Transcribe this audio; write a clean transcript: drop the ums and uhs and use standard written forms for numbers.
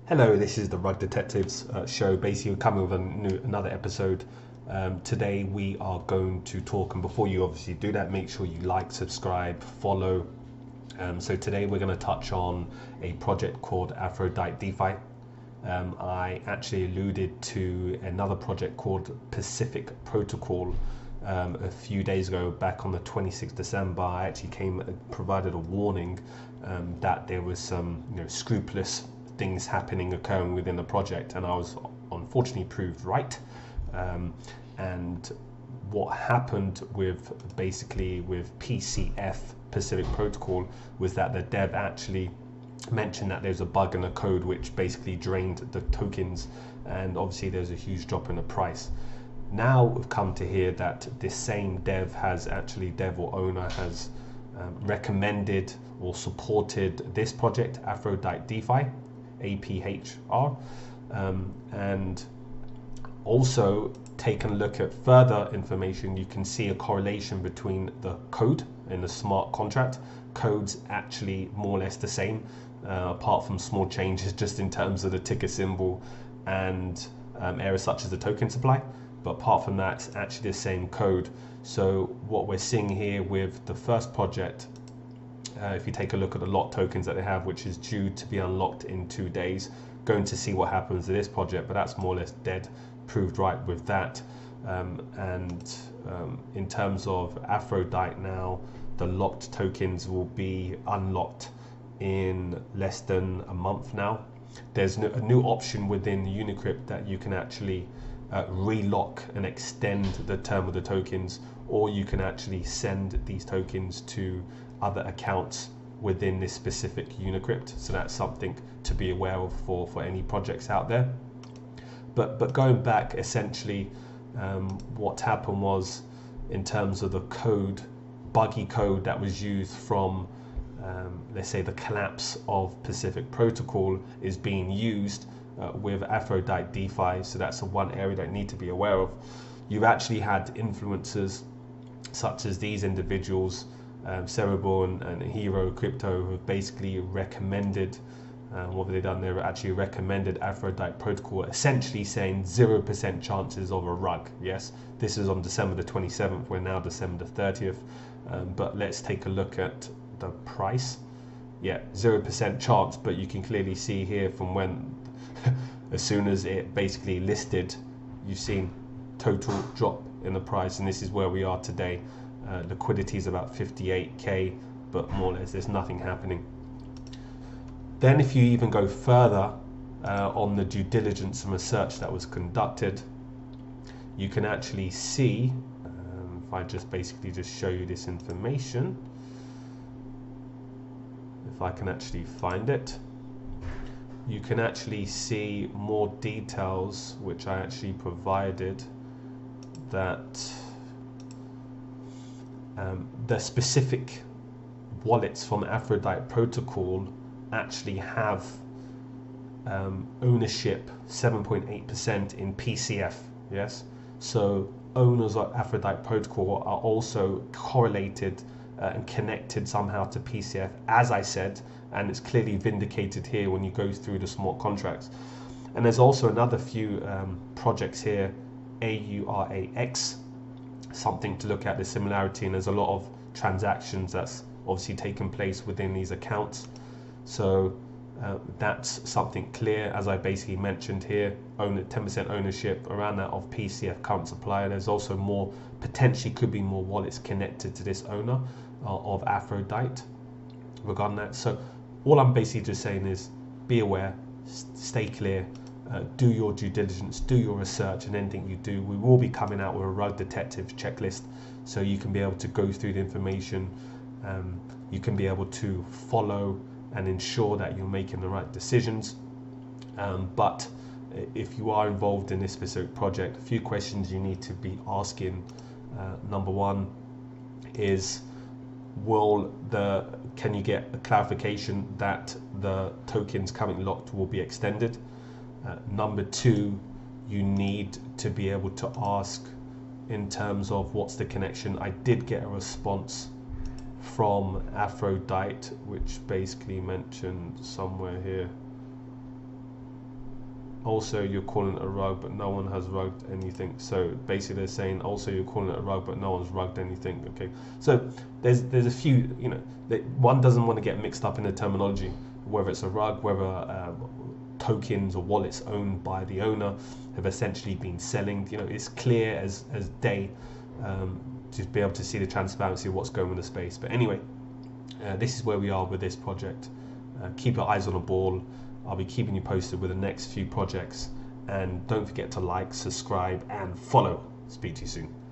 Hello, this is the Rug Detectives show. Basically, we're coming with another episode. Today we are going to talk, and before you obviously do that, make sure you like, subscribe, follow. So today we're going to touch on a project called Aphrodite Defi. I actually alluded to another project called Pacific Protocol a few days ago, back on the 26th December. I actually provided a warning that there was some scrupulous things occurring within the project, and I was unfortunately proved right. And what happened with PCF, Pacific Protocol, was that the dev actually mentioned that there's a bug in the code which basically drained the tokens, and obviously there's a huge drop in the price. Now we've come to hear that this same dev or owner has recommended or supported this project, Aphrodite Defi, APHR, and also taken a look at further information. You can see a correlation between the code in the smart contract. Code's actually more or less the same, apart from small changes just in terms of the ticker symbol and errors such as the token supply. But apart from that, it's actually the same code. So what we're seeing here with the first project, if you take a look at the lot tokens that they have, which is due to be unlocked in 2 days, going to see what happens to this project, but that's more or less dead, proved right with that. In terms of Aphrodite now, the locked tokens will be unlocked in less than a month now. There's a new option within Unicrypt that you can actually relock and extend the term of the tokens, or you can actually send these tokens to other accounts within this specific Unicrypt. So that's something to be aware of for any projects out there. But going back, essentially what happened was, in terms of the code, buggy code that was used from let's say the collapse of Pacific Protocol, is being used with Aphrodite Defi. So that's the one area that you need to be aware of. You've actually had influencers such as these individuals, Cerebral and Hero Crypto, who have basically recommended, what have they done? They've actually recommended Aphrodite Protocol, essentially saying 0% chances of a rug. Yes, this is on December the 27th, we're now December the 30th, but let's take a look at the price. Yeah, 0% chance, but you can clearly see here from when as soon as it basically listed, you've seen total drop in the price, and this is where we are today. Liquidity is about 58k, but more or less there's nothing happening. Then if you even go further on the due diligence and research that was conducted, you can actually see, if I just show you this information, if I can actually find it, you can actually see more details which I actually provided, that the specific wallets from Aphrodite Protocol actually have ownership 7.8% in PCF. Yes, so owners of Aphrodite Protocol are also correlated and connected somehow to PCF, as I said, and it's clearly vindicated here when you go through the smart contracts. And there's also another few projects here, AURAX, something to look at the similarity, and there's a lot of transactions that's obviously taken place within these accounts. So that's something clear, as I basically mentioned here, 10% ownership around that of PCF current supplier. There's also more, potentially could be more wallets connected to this owner of Aphrodite regarding that. So all I'm basically just saying is be aware, stay clear, do your due diligence, do your research, and anything you do, we will be coming out with a Rug Detective checklist, so you can be able to go through the information, you can be able to follow and ensure that you're making the right decisions. But if you are involved in this specific project, a few questions you need to be asking. Number one is, can you get a clarification that the tokens currently locked will be extended? Number two, you need to be able to ask in terms of what's the connection. I did get a response from Aphrodite, which basically mentioned somewhere here, also you're calling it a rug, but no one has rugged anything. So basically they're saying also you're calling it a rug, but no one's rugged anything. Okay, so there's a few, you know, that one doesn't want to get mixed up in the terminology, whether it's a rug, whether tokens or wallets owned by the owner have essentially been selling. You know, it's clear as day, to be able to see the transparency of what's going on in the space. But anyway, this is where we are with this project. Keep your eyes on the ball. I'll be keeping you posted with the next few projects, and don't forget to like, subscribe and follow. Speak to you soon.